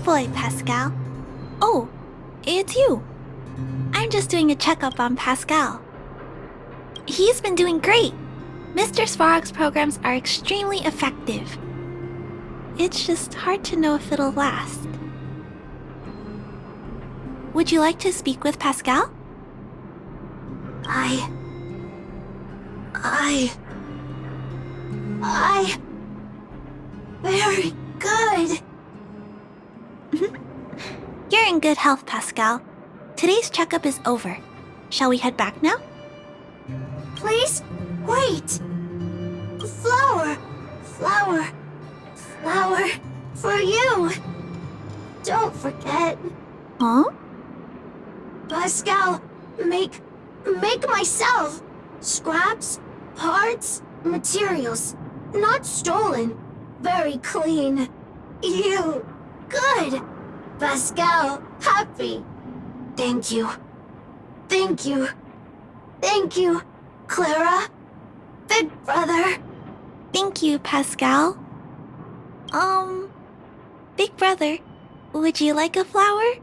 boy, Pascal. Oh, it's you. I'm just doing a checkup on Pascal. He's been doing great. Mr. Svarog's programs are extremely effective. It's just hard to know if it'll last. Would you like to speak with Pascal? Very good. You're in good health, Pascal. Today's checkup is over. Shall we head back now? Please, wait. Flower for you. Don't forget. Huh? Pascal, make myself. Scraps, parts, materials. Not stolen. Very clean. You. Good. Pascal, happy. Thank you. Clara. Big brother. Thank you, Pascal. Big brother, would you like a flower?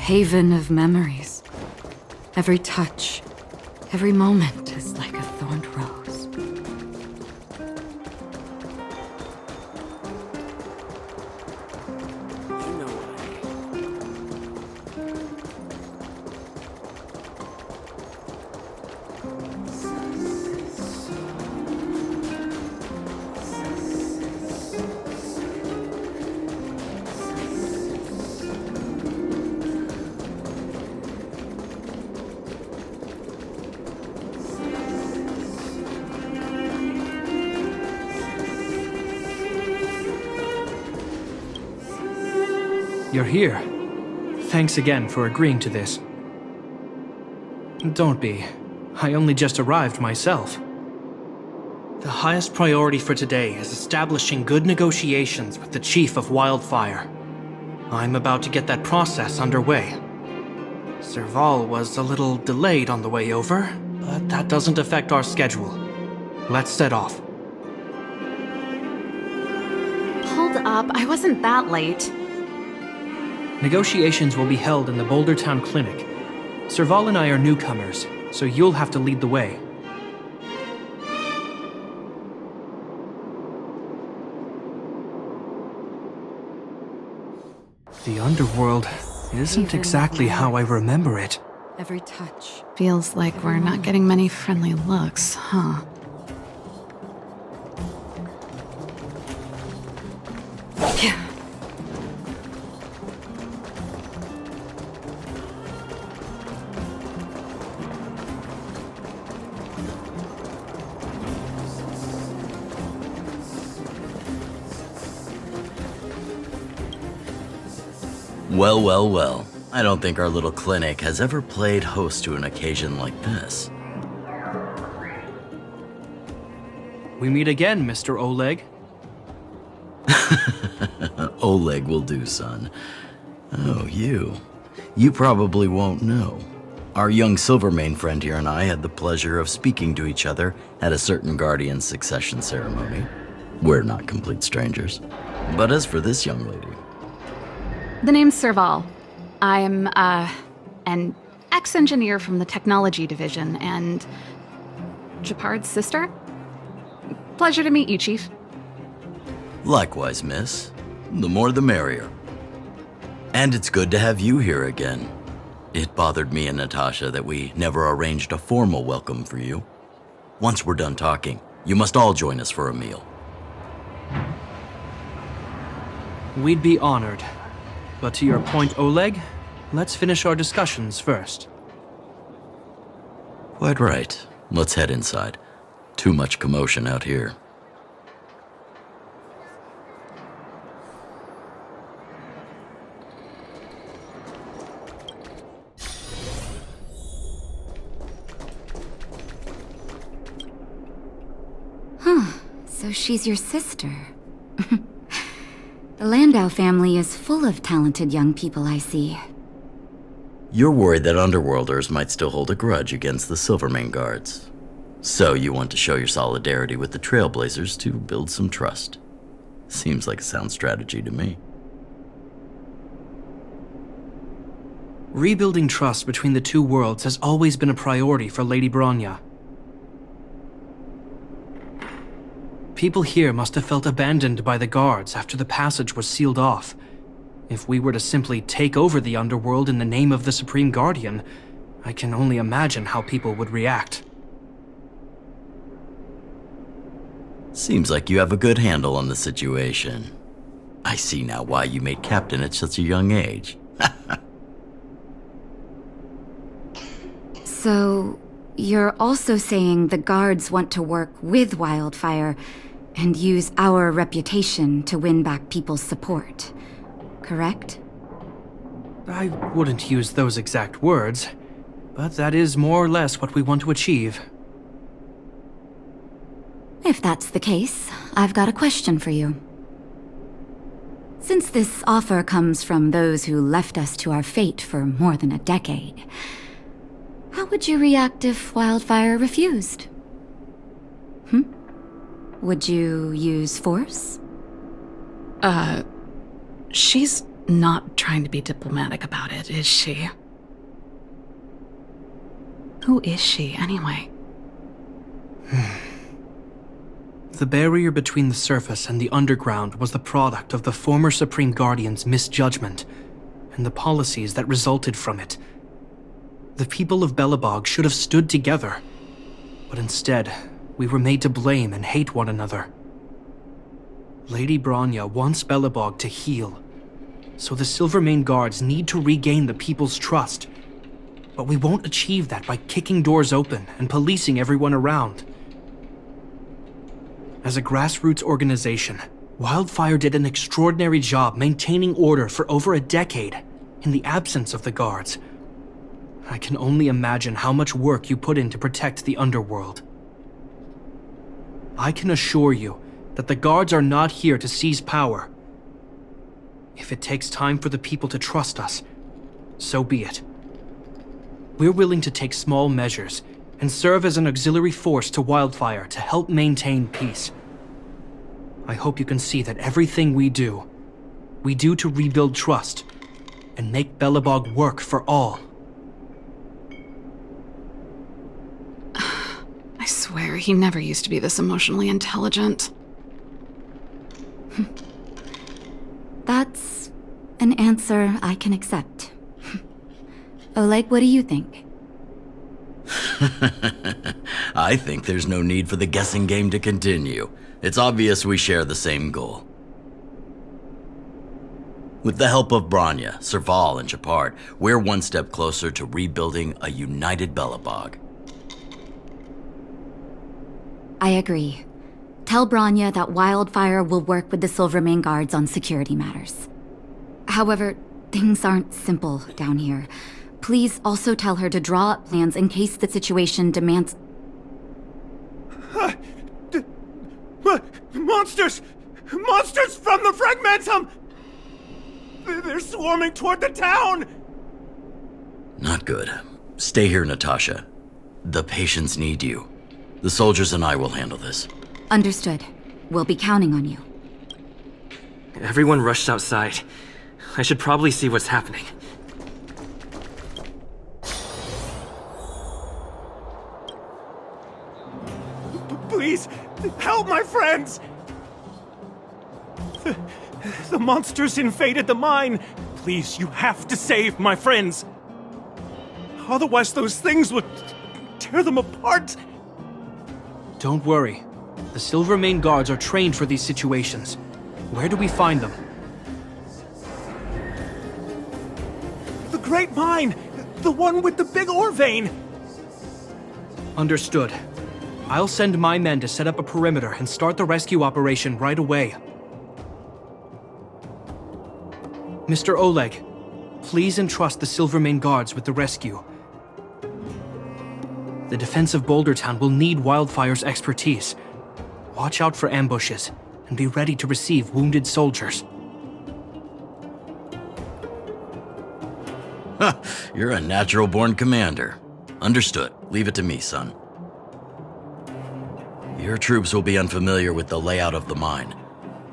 Haven of memories. Every touch, every moment is like a thorned rose. You know what You're here. Thanks again for agreeing to this. Don't be. I only just arrived myself. The highest priority for today is establishing good negotiations with the Chief of Wildfire. I'm about to get that process underway. Serval was a little delayed on the way over, but that doesn't affect our schedule. Let's set off. Hold up, I wasn't that late. Negotiations will be held in the Boulder Town Clinic. Serval and I are newcomers, so you'll have to lead the way. The underworld isn't exactly how I remember it. Every touch feels like we're not getting many friendly looks, huh? Well. I don't think our little clinic has ever played host to an occasion like this. We meet again, Mr. Oleg. Oleg will do, son. Oh, you. You probably won't know. Our young Silvermane friend here and I had the pleasure of speaking to each other at a certain Guardian succession ceremony. We're not complete strangers. But as for this young lady... The name's Serval. I'm, an ex-engineer from the technology division and Japard's sister. Pleasure to meet you, Chief. Likewise, miss. The more the merrier. And it's good to have you here again. It bothered me and Natasha that we never arranged a formal welcome for you. Once we're done talking, you must all join us for a meal. We'd be honored. But to your point, Oleg, let's finish our discussions first. Quite right. Let's head inside. Too much commotion out here. So she's your sister. The Landau family is full of talented young people, I see. You're worried that Underworlders might still hold a grudge against the Silvermane Guards. So you want to show your solidarity with the Trailblazers to build some trust. Seems like a sound strategy to me. Rebuilding trust between the two worlds has always been a priority for Lady Bronya. People here must have felt abandoned by the guards after the passage was sealed off. If we were to simply take over the underworld in the name of the Supreme Guardian, I can only imagine how people would react. Seems like you have a good handle on the situation. I see now why you made captain at such a young age. So, you're also saying the guards want to work with Wildfire and use our reputation to win back people's support, correct? I wouldn't use those exact words, but that is more or less what we want to achieve. If that's the case, I've got a question for you. Since this offer comes from those who left us to our fate for more than a decade, how would you react if Wildfire refused? Would you use force? She's not trying to be diplomatic about it, is she? Who is she, anyway? The barrier between the surface and the underground was the product of the former Supreme Guardian's misjudgment and the policies that resulted from it. The people of Belobog should have stood together, but instead, we were made to blame and hate one another. Lady Bronya wants Belobog to heal, so the Silvermane Guards need to regain the people's trust. But we won't achieve that by kicking doors open and policing everyone around. As a grassroots organization, Wildfire did an extraordinary job maintaining order for over a decade in the absence of the guards. I can only imagine how much work you put in to protect the underworld. I can assure you that the guards are not here to seize power. If it takes time for the people to trust us, so be it. We're willing to take small measures and serve as an auxiliary force to Wildfire to help maintain peace. I hope you can see that everything we do to rebuild trust and make Belobog work for all. I swear, he never used to be this emotionally intelligent. That's an answer I can accept. Oleg, what do you think? I think there's no need for the guessing game to continue. It's obvious we share the same goal. With the help of Bronya, Serval, and Japard, we're one step closer to rebuilding a united Belobog. I agree. Tell Bronya that Wildfire will work with the Silvermane Guards on security matters. However, things aren't simple down here. Please also tell her to draw up plans in case the situation demands... Monsters! Monsters from the Fragmentum! They're swarming toward the town! Not good. Stay here, Natasha. The patients need you. The soldiers and I will handle this. Understood. We'll be counting on you. Everyone rushed outside. I should probably see what's happening. Please, help my friends! The monsters invaded the mine. Please, you have to save my friends. Otherwise, those things would tear them apart. Don't worry. The Silvermane Guards are trained for these situations. Where do we find them? The Great Mine! The one with the big ore vein! Understood. I'll send my men to set up a perimeter and start the rescue operation right away. Mr. Oleg, please entrust the Silvermane Guards with the rescue. The defense of Boulder Town will need Wildfire's expertise. Watch out for ambushes, and be ready to receive wounded soldiers. You're a natural-born commander. Understood. Leave it to me, son. Your troops will be unfamiliar with the layout of the mine.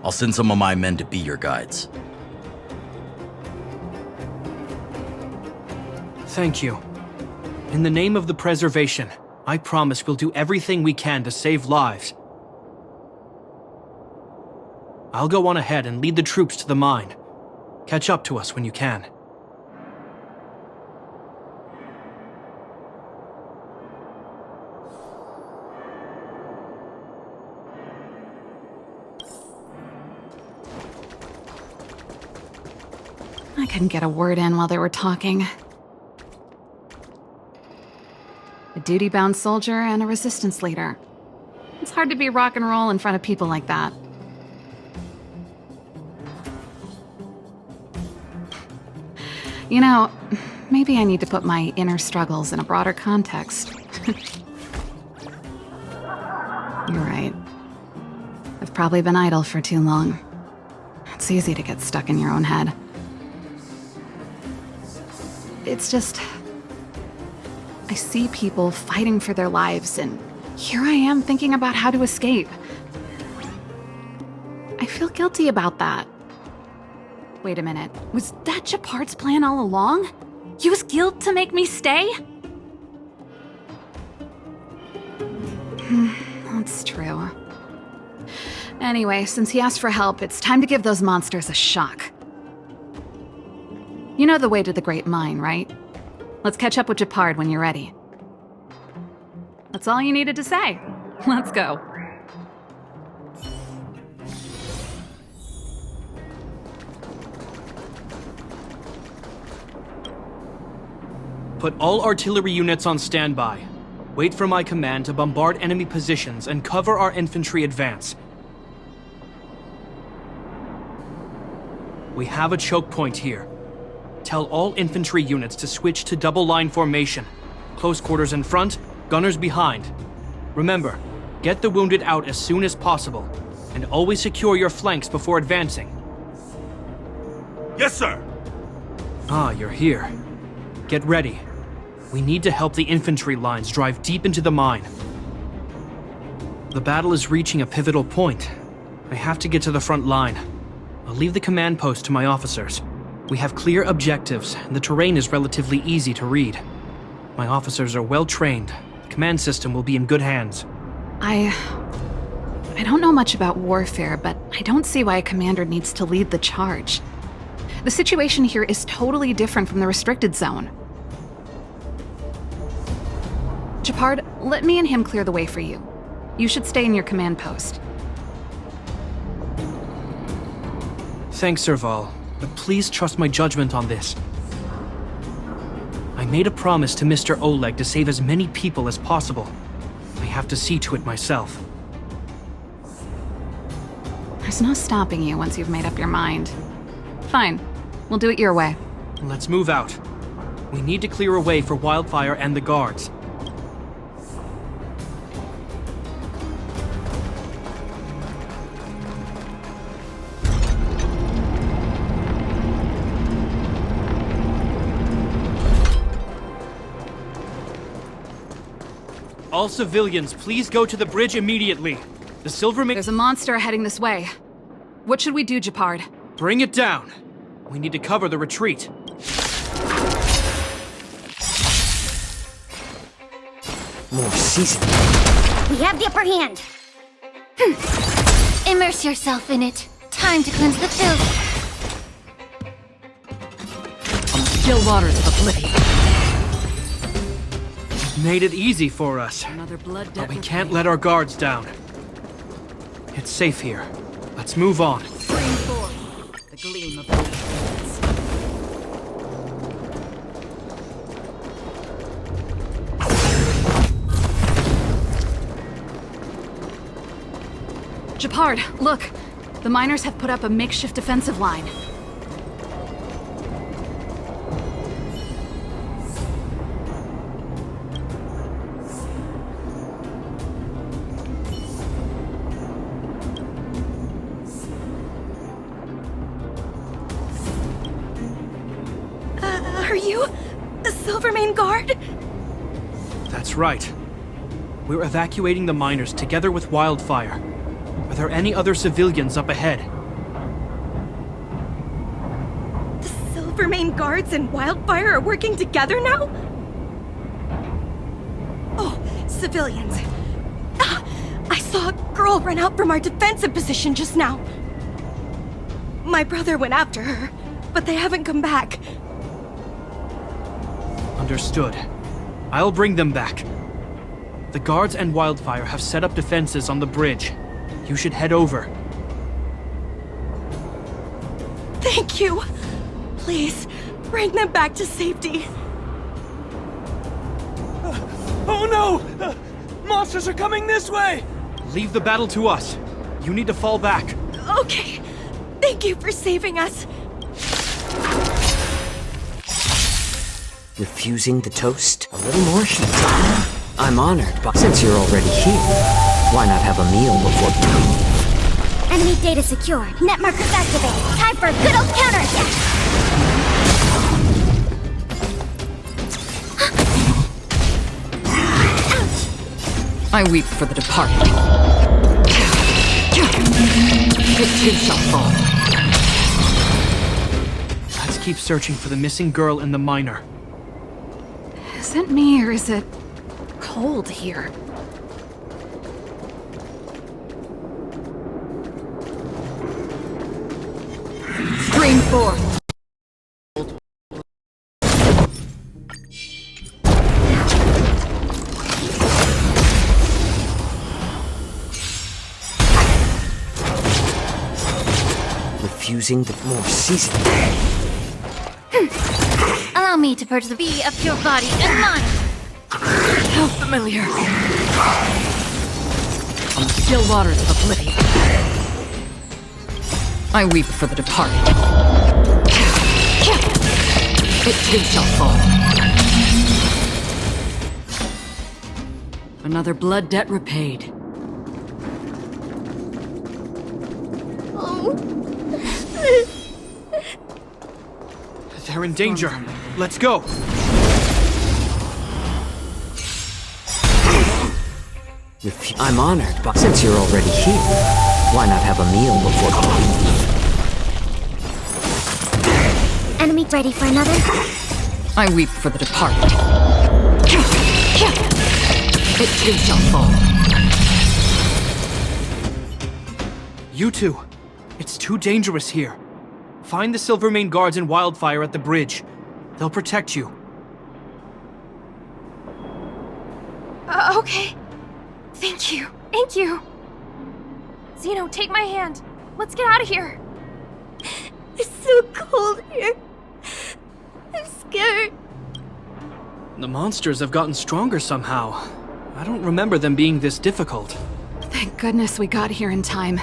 I'll send some of my men to be your guides. Thank you. In the name of the preservation, I promise we'll do everything we can to save lives. I'll go on ahead and lead the troops to the mine. Catch up to us when you can. I couldn't get a word in while they were talking. A duty-bound soldier and a resistance leader. It's hard to be rock and roll in front of people like that. You know, maybe I need to put my inner struggles in a broader context. You're right. I've probably been idle for too long. It's easy to get stuck in your own head. It's just... I see people fighting for their lives, and here I am thinking about how to escape. I feel guilty about that. Wait a minute, was that Japard's plan all along? Use guilt to make me stay? That's true. Anyway, since he asked for help, it's time to give those monsters a shock. You know the way to the Great Mine, right? Let's catch up with Japard when you're ready. That's all you needed to say. Let's go. Put all artillery units on standby. Wait for my command to bombard enemy positions and cover our infantry advance. We have a choke point here. Tell all infantry units to switch to double line formation. Close quarters in front, gunners behind. Remember, get the wounded out as soon as possible, and always secure your flanks before advancing. Yes, sir! Ah, you're here. Get ready. We need to help the infantry lines drive deep into the mine. The battle is reaching a pivotal point. I have to get to the front line. I'll leave the command post to my officers. We have clear objectives, and the terrain is relatively easy to read. My officers are well trained. The command system will be in good hands. I don't know much about warfare, but I don't see why a commander needs to lead the charge. The situation here is totally different from the restricted zone. Japard, let me and him clear the way for you. You should stay in your command post. Thanks, Serval, but please trust my judgment on this. I made a promise to Mr. Oleg to save as many people as possible. I have to see to it myself. There's no stopping you once you've made up your mind. Fine, we'll do it your way. Let's move out. We need to clear a way for Wildfire and the guards. All civilians, please go to the bridge immediately. The Silvermane... There's a monster heading this way. What should we do, Japard? Bring it down. We need to cover the retreat. More seasoning. We have the upper hand. Immerse yourself in it. Time to cleanse the filth. From the still waters of oblivion. Made it easy for us. Another blood debt But we can't let our guards down. It's safe here. Let's move on. Bring forth the gleam of hope. Japard, look! The miners have put up a makeshift defensive line. Are you the Silvermane Guard? That's right. We're evacuating the miners together with Wildfire. Are there any other civilians up ahead? The Silvermane Guards and Wildfire are working together now? Oh, civilians. Ah, I saw a girl run out from our defensive position just now. My brother went after her, but they haven't come back. Understood. I'll bring them back. The guards and Wildfire have set up defenses on the bridge. You should head over. Thank you. Please, bring them back to safety. Oh no! Monsters are coming this way! Leave the battle to us. You need to fall back. Okay. Thank you for saving us. Refusing the toast? A little more heat. I'm honored, but since you're already here, why not have a meal before... Enemy data secure. Net markers activated. Time for a good old counterattack. I weep for the departed. It too shall fall. Let's keep searching for the missing girl and the miner. Is it me or is it cold here? Stream forth. Refusing the more seasoned. Allow me to purge the bee of your body and mind. How familiar. On the still waters of oblivion. I weep for the departed. It too shall fall. Another blood debt repaid. They're in danger. Let's go. I'm honored, but since you're already here, why not have a meal before... Enemy ready for another? I weep for the departed. It too shall fall. You two. It's too dangerous here. Find the Silvermane Guards and Wildfire at the bridge. They'll protect you. Okay. Thank you. Thank you. Zeno, take my hand. Let's get out of here. It's so cold here. I'm scared. The monsters have gotten stronger somehow. I don't remember them being this difficult. Thank goodness we got here in time.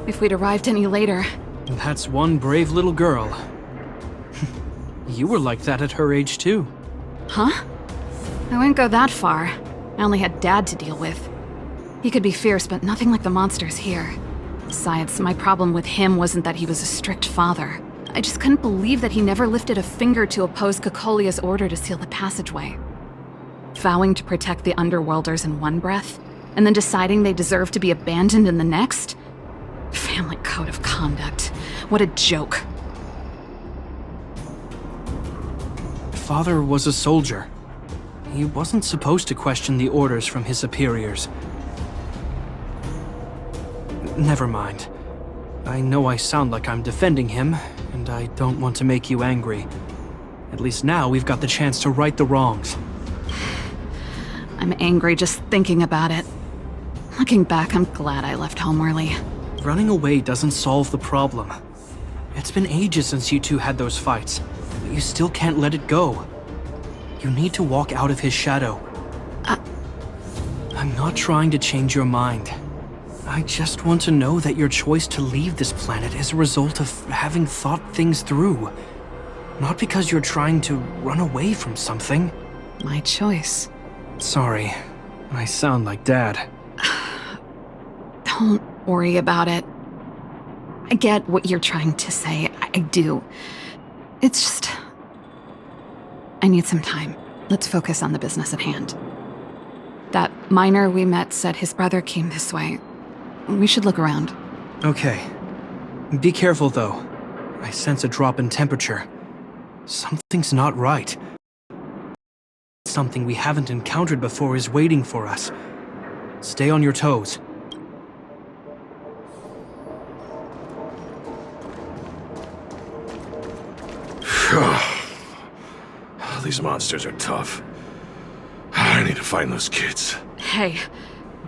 If we'd arrived any later... That's one brave little girl. You were like that at her age too. Huh? I wouldn't go that far. I only had Dad to deal with. He could be fierce, but nothing like the monsters here. Besides, my problem with him wasn't that he was a strict father. I just couldn't believe that he never lifted a finger to oppose Kokolia's order to seal the passageway. Vowing to protect the Underworlders in one breath, and then deciding they deserve to be abandoned in the next? Family code of conduct. What a joke. Father was a soldier. He wasn't supposed to question the orders from his superiors. Never mind. I know I sound like I'm defending him, and I don't want to make you angry. At least now we've got the chance to right the wrongs. I'm angry just thinking about it. Looking back, I'm glad I left home early. Running away doesn't solve the problem. It's been ages since you two had those fights, but you still can't let it go. You need to walk out of his shadow. I'm not trying to change your mind. I just want to know that your choice to leave this planet is a result of having thought things through. Not because you're trying to run away from something. My choice. Sorry, I sound like Dad. Don't worry about it. I get what you're trying to say. I do. It's just... I need some time. Let's focus on the business at hand. That miner we met said his brother came this way. We should look around. Okay. Be careful, though. I sense a drop in temperature. Something's not right. Something we haven't encountered before is waiting for us. Stay on your toes. These monsters are tough. I need to find those kids. Hey,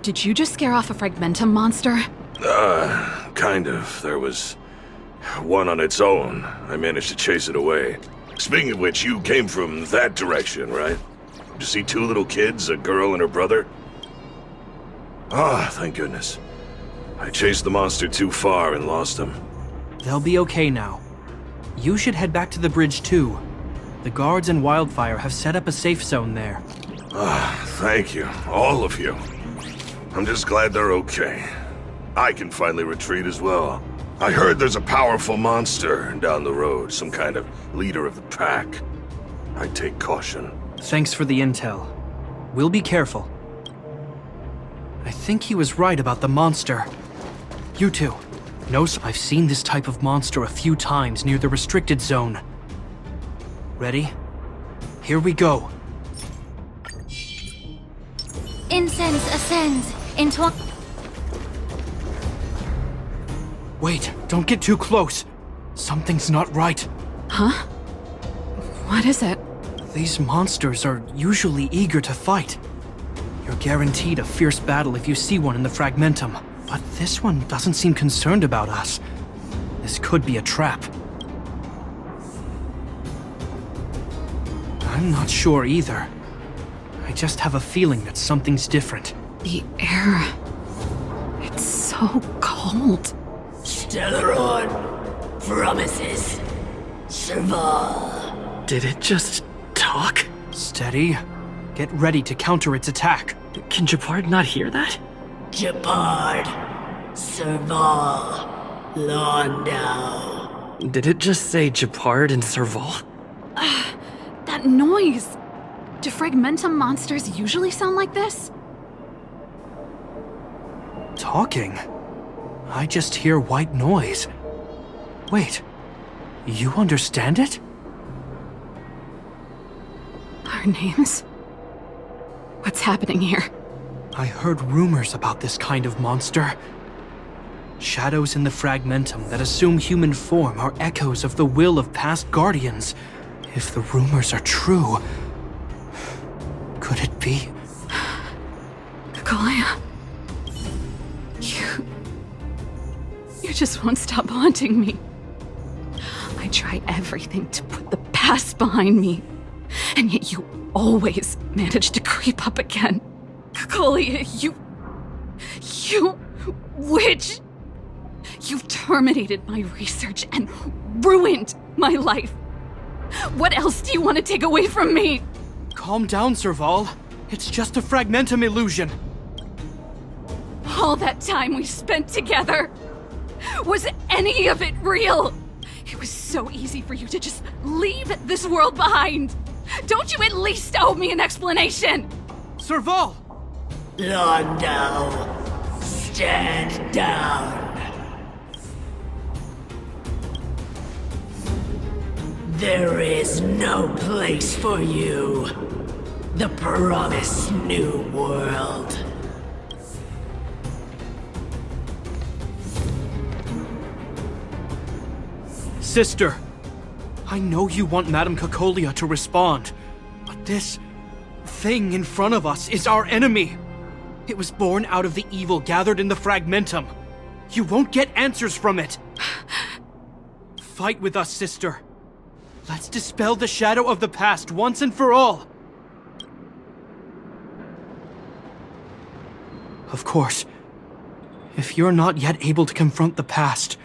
did you just scare off a Fragmentum monster? Kind of. There was one on its own. I managed to chase it away. Speaking of which, you came from that direction, right? Did you see two little kids, a girl and her brother? Ah, thank goodness. I chased the monster too far and lost them. They'll be okay now. You should head back to the bridge, too. The guards and Wildfire have set up a safe zone there. Ah, thank you. All of you. I'm just glad they're okay. I can finally retreat as well. I heard there's a powerful monster down the road, some kind of leader of the pack. I'd take caution. Thanks for the intel. We'll be careful. I think he was right about the monster. You two. I've seen this type of monster a few times near the restricted zone. Ready? Here we go. Incense ascends into. Wait, don't get too close. Something's not right. Huh? What is it? These monsters are usually eager to fight. You're guaranteed a fierce battle if you see one in the Fragmentum. But this one doesn't seem concerned about us. This could be a trap. I'm not sure either. I just have a feeling that something's different. The air... it's so cold. Stellaron promises. Serval. Did it just talk? Steady. Get ready to counter its attack. Can Japard not hear that? Japard. Serval. Londo. Did it just say Japard and Serval? That noise! Do Fragmentum monsters usually sound like this? Talking? I just hear white noise. Wait, you understand it? Our names? What's happening here? I heard rumors about this kind of monster. Shadows in the Fragmentum that assume human form are echoes of the will of past guardians. If the rumors are true, could it be? Kakolia. You just won't stop haunting me. I try everything to put the past behind me, and yet you always manage to creep up again. Kakolia, you witch! You've terminated my research and ruined my life. What else do you want to take away from me? Calm down, Serval. It's just a Fragmentum illusion. All that time we spent together, was any of it real? It was so easy for you to just leave this world behind. Don't you at least owe me an explanation? Serval! Londo. Stand down. There is no place for you. The promised new world. Sister, I know you want Madame Kakolia to respond, but this thing in front of us is our enemy. It was born out of the evil gathered in the Fragmentum. You won't get answers from it. Fight with us, sister. Let's dispel the shadow of the past once and for all. Of course, if you're not yet able to confront the past,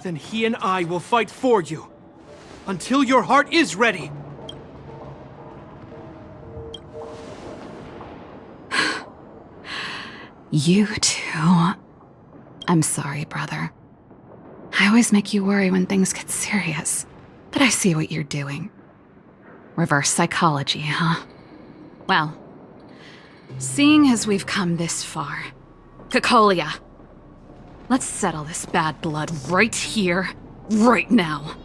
then he and I will fight for you, until your heart is ready. You too. I'm sorry, brother. I always make you worry when things get serious, but I see what you're doing. Reverse psychology, huh? Well, seeing as we've come this far, Cocolia, let's settle this bad blood right here, right now.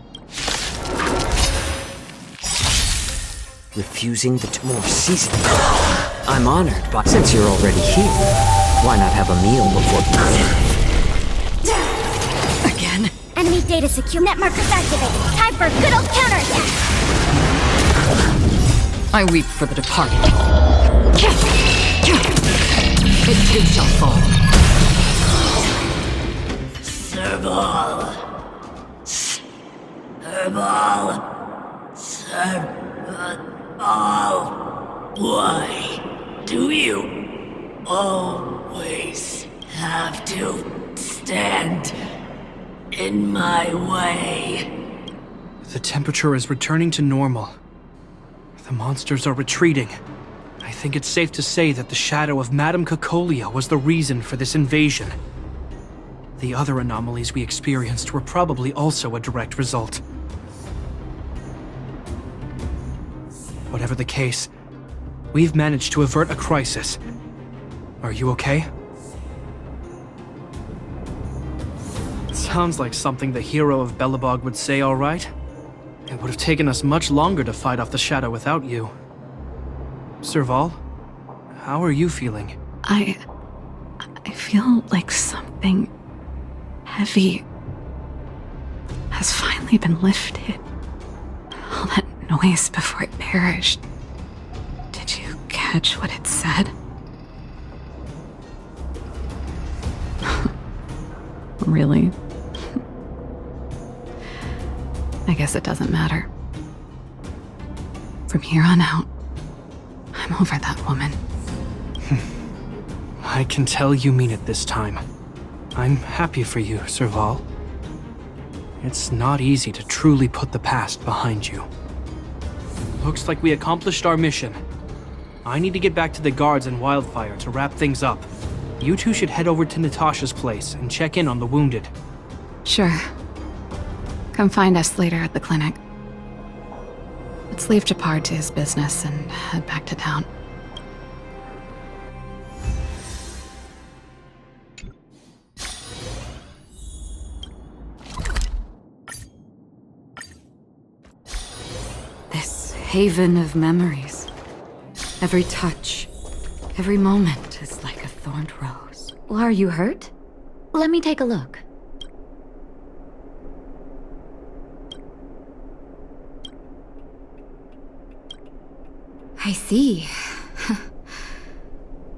Refusing the more seasoning. I'm honored, but since you're already here, why not have a meal before... Again? Enemy data secure. Net markers activated. Time for a good old counterattack. I weep for the departed. It too shall fall. Serval. Why do you always have to stand in my way? The temperature is returning to normal. The monsters are retreating. I think it's safe to say that the shadow of Madame Cocolia was the reason for this invasion. The other anomalies we experienced were probably also a direct result. Whatever the case, we've managed to avert a crisis. Are you okay? Sounds like something the hero of Belobog would say, all right? It would have taken us much longer to fight off the shadow without you. Serval, how are you feeling? I feel like something heavy has finally been lifted. All that noise before it perished. Did you catch what it said? Really? I guess it doesn't matter. From here on out, I'm over that woman. I can tell you mean it this time. I'm happy for you, Serval. It's not easy to truly put the past behind you. Looks like we accomplished our mission. I need to get back to the guards and Wildfire to wrap things up. You two should head over to Natasha's place and check in on the wounded. Sure. Come find us later at the clinic. Let's leave Japar to his business and head back to town. This haven of memories. Every touch, every moment is like a thorned rose. Well, are you hurt? Let me take a look. I see.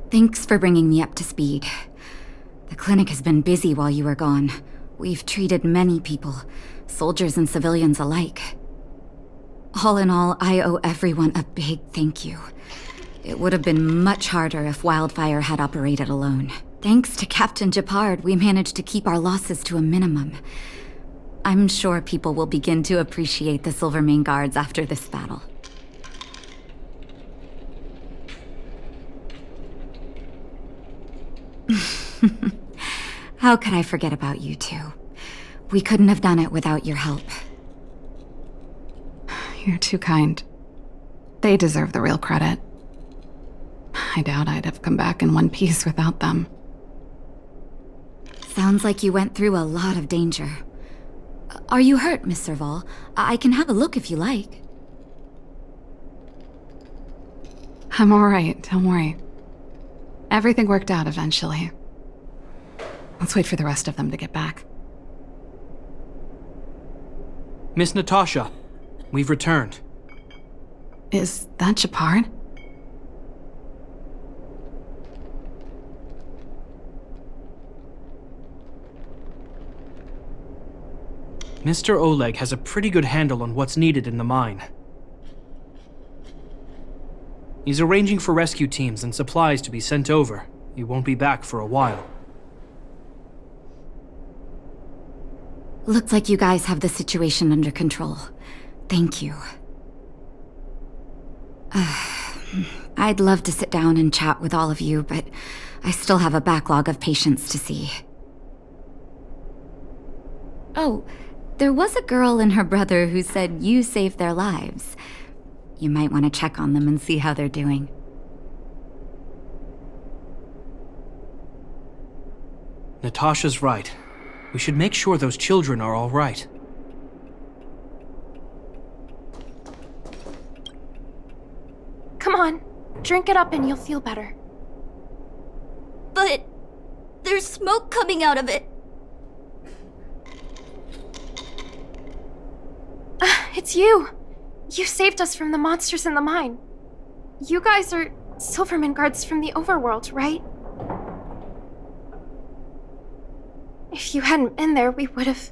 Thanks for bringing me up to speed. The clinic has been busy while you were gone. We've treated many people, soldiers and civilians alike. All in all, I owe everyone a big thank you. It would have been much harder if Wildfire had operated alone. Thanks to Captain Japard, we managed to keep our losses to a minimum. I'm sure people will begin to appreciate the Silvermane Guards after this battle. How could I forget about you two? We couldn't have done it without your help. You're too kind. They deserve the real credit. I doubt I'd have come back in one piece without them. Sounds like you went through a lot of danger. Are you hurt, Miss Serval? I can have a look if you like. I'm alright, don't worry. Everything worked out eventually. Let's wait for the rest of them to get back. Miss Natasha, we've returned. Is that Japard? Mr. Oleg has a pretty good handle on what's needed in the mine. He's arranging for rescue teams and supplies to be sent over. He won't be back for a while. Looks like you guys have the situation under control. Thank you. I'd love to sit down and chat with all of you, but I still have a backlog of patients to see. Oh, there was a girl and her brother who said you saved their lives. You might want to check on them and see how they're doing. Natasha's right. We should make sure those children are all right. Come on, drink it up and you'll feel better. But there's smoke coming out of it. It's you. You saved us from the monsters in the mine. You guys are Silverman guards from the overworld, right? If you hadn't been there, we would have...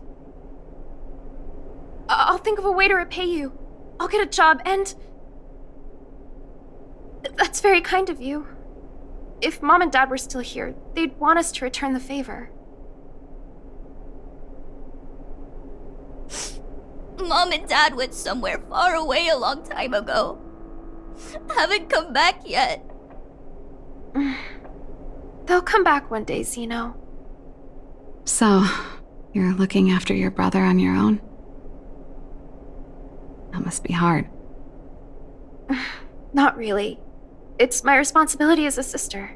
I'll think of a way to repay you. I'll get a job and... That's very kind of you. If Mom and Dad were still here, they'd want us to return the favor. Mom and Dad went somewhere far away a long time ago. Haven't come back yet. They'll come back one day, Zeno. So, you're looking after your brother on your own? That must be hard. Not really. It's my responsibility as a sister.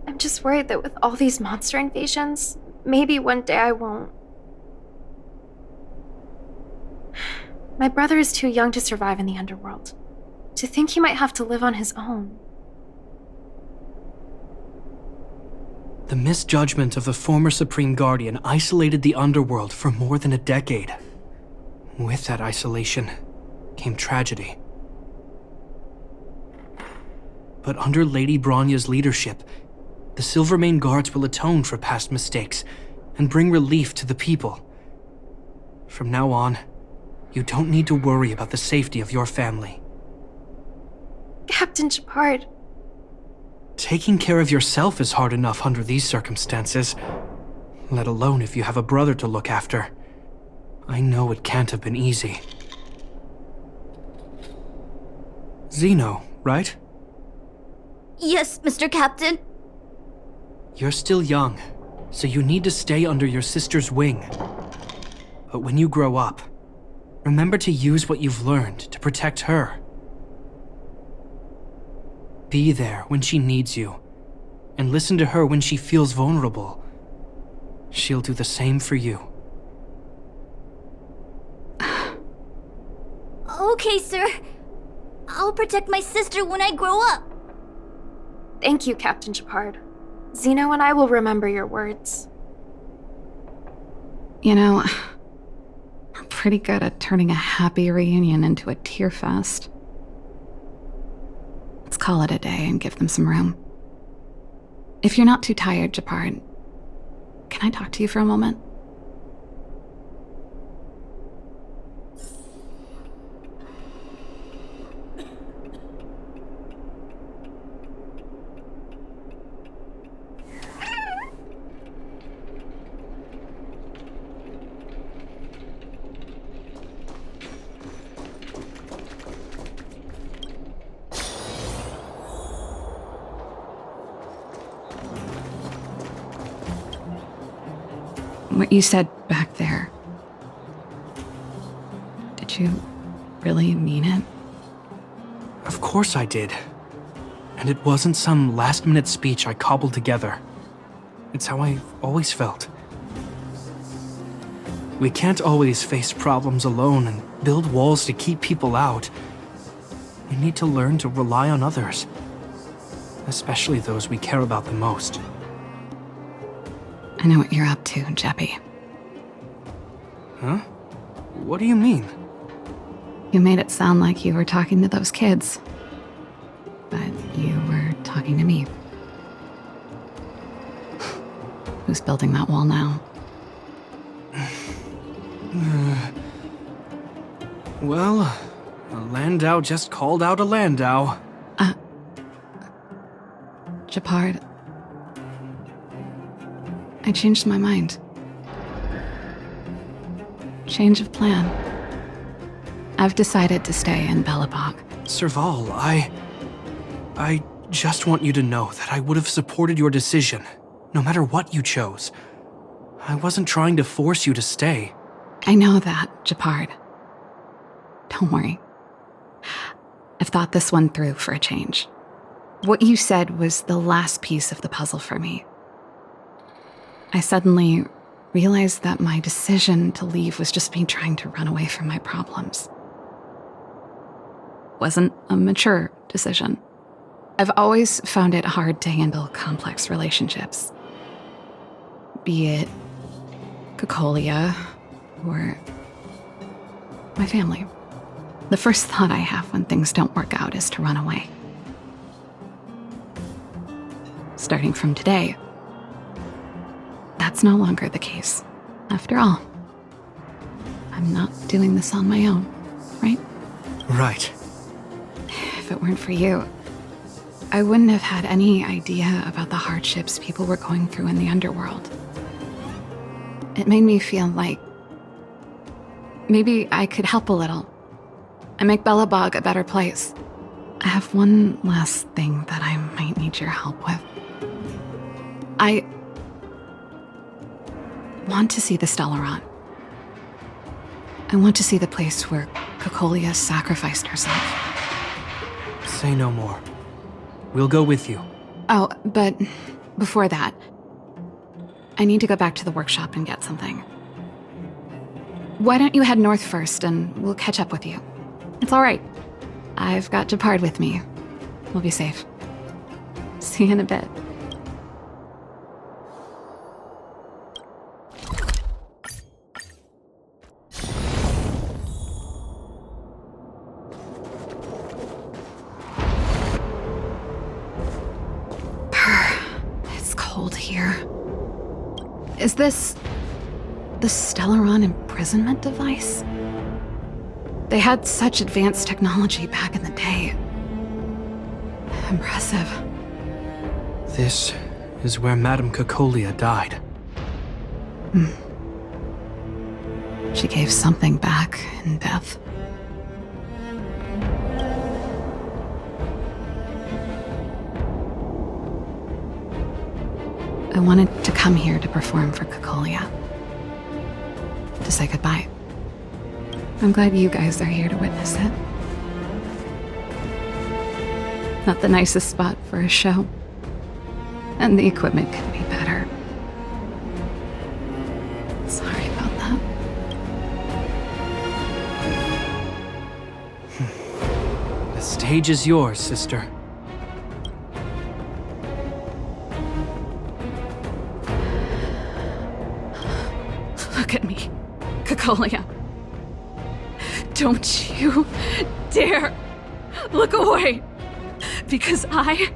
I'm just worried that with all these monster invasions, maybe one day I won't. My brother is too young to survive in the underworld. To think he might have to live on his own. The misjudgment of the former Supreme Guardian isolated the underworld for more than a decade. With that isolation came tragedy. But under Lady Bronya's leadership, the Silvermane Guards will atone for past mistakes and bring relief to the people. From now on, you don't need to worry about the safety of your family. Captain Shepard. Taking care of yourself is hard enough under these circumstances, let alone if you have a brother to look after. I know it can't have been easy. Zeno, right? Yes, Mr. Captain. You're still young, so you need to stay under your sister's wing. But when you grow up, remember to use what you've learned to protect her. Be there when she needs you, and listen to her when she feels vulnerable. She'll do the same for you. Okay, sir. I'll protect my sister when I grow up. Thank you, Captain Shepard. Zeno and I will remember your words. You know, I'm pretty good at turning a happy reunion into a tear fest. Let's call it a day and give them some room. If you're not too tired, Shepard, can I talk to you for a moment? What you said back there, did you really mean it? Of course I did. And it wasn't some last-minute speech I cobbled together. It's how I've always felt. We can't always face problems alone and build walls to keep people out. We need to learn to rely on others, especially those we care about the most. I know what you're up to, Jeppy. Huh? What do you mean? You made it sound like you were talking to those kids. But you were talking to me. Who's building that wall now? Well, a Landau just called out a Landau. Shepard, I changed my mind. Change of plan. I've decided to stay in Belobog. Serval, I just want you to know that I would have supported your decision, no matter what you chose. I wasn't trying to force you to stay. I know that, Shepard. Don't worry. I've thought this one through for a change. What you said was the last piece of the puzzle for me. I suddenly realized that my decision to leave was just me trying to run away from my problems. Wasn't a mature decision. I've always found it hard to handle complex relationships. Be it Cocolia or my family. The first thought I have when things don't work out is to run away. Starting from today, that's no longer the case. After all, I'm not doing this on my own, right? Right. If it weren't for you, I wouldn't have had any idea about the hardships people were going through in the underworld. It made me feel like maybe I could help a little and make Bellabog a better place. I have one last thing that I might need your help with. I want to see the Stellaron. I want to see the place where Cocolia sacrificed herself. Say no more. We'll go with you. Oh, but before that, I need to go back to the workshop and get something. Why don't you head north first and we'll catch up with you? It's all right. I've got Gepard with me. We'll be safe. See you in a bit. It's cold here. Is this the Stellaron imprisonment device? They had such advanced technology back in the day. Impressive. This is where Madame Cocolia died. She gave something back in death. I wanted to come here to perform for Cocolia. To say goodbye. I'm glad you guys are here to witness it. Not the nicest spot for a show. And the equipment could be better. Sorry about that. The stage is yours, sister. Look at me, Cocolia. Don't you dare look away, because I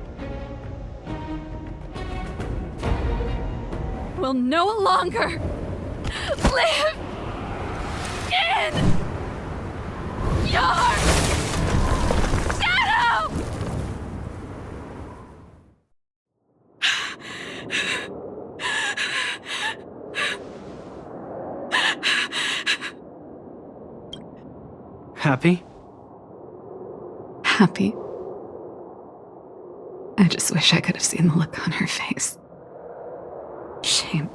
will no longer live in your shadow! Happy? Happy. I just wish I could have seen the look on her face. Shame.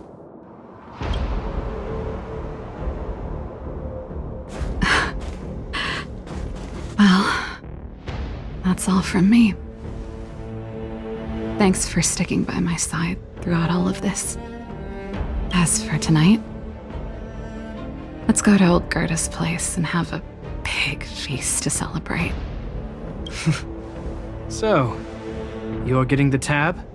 Well, that's all from me. Thanks for sticking by my side throughout all of this. As for tonight, let's go to old Gerda's place and have a big feast to celebrate. So, you're getting the tab?